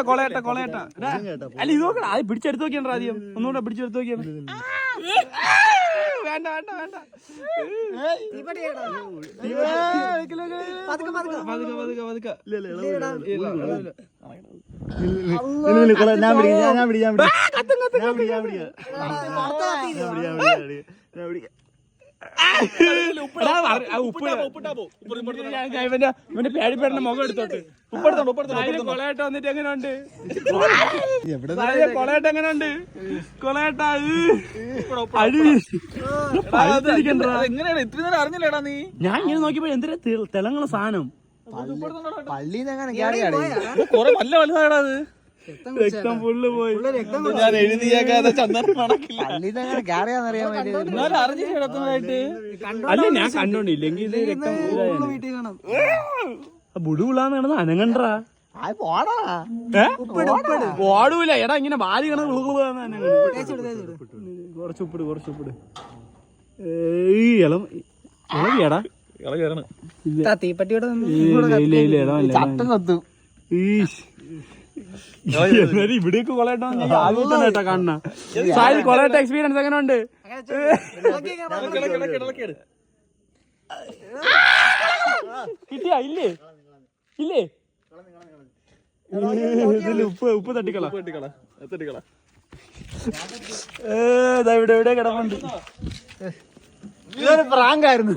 കൊളയട്ട അല്ല ഇത് നോക്കണ അത് പിടിച്ചെടുത്ത് നോക്കിയാ ആദ്യം ഒന്നുകൂടെ പിടിച്ചെടുത്ത് നോക്കിയാ വേണ്ട പേടിപ്പേട മുഖം എടുത്തോട്ട് കൊളയാട്ട വന്നിട്ട് എങ്ങനെയുണ്ട് കൊളയാട്ട എങ്ങനെയുണ്ട് കൊളയാട്ട എങ്ങനെയാണ് ഇത്ര നേരം അറിഞ്ഞില്ലേടാ നീ? ഞാൻ ഇങ്ങനെ നോക്കിയപ്പോ എന്തിനാ തിളങ്ങണ സാധനം കൊറേ നല്ല വലുതാടാ അത്. രക്തം ഫുള്ള് പോയി. ഞാൻ എഴുതിയേക്കാതെ ചന്ദ്രൻ നടക്കില്ല. എന്നാലും അറിഞ്ഞില്ല ഇടത്തുന്നതായിട്ട്. അല്ല ഞാൻ കണ്ടോണ്ടില്ലെങ്കിൽ ഇത് രക്തം ബുടുവിളാന്ന് കിടന്ന് അനങ്ങണ്ടാ ഓടൂല. എടാ ഇങ്ങനെ ബാലി കിടന്ന് കുറച്ചുപ്പിട് ഇളവിയാടാ തീപ്പട്ടിയുടെ ഇവിടേക്ക് കൊളയട്ടോ ആദ്യമായിട്ടാ കാണുന്ന സായി കൊളയട്ട എക്സ്പീരിയൻസ് എങ്ങനെ ഉണ്ട്? കിട്ടിയാ ഇല്ലേ ഇതില് ഉപ്പ് തട്ടിക്കള ഇവിടെ കിടപ്പുണ്ട്. ഇതൊരു പ്രാങ്കായിരുന്നു.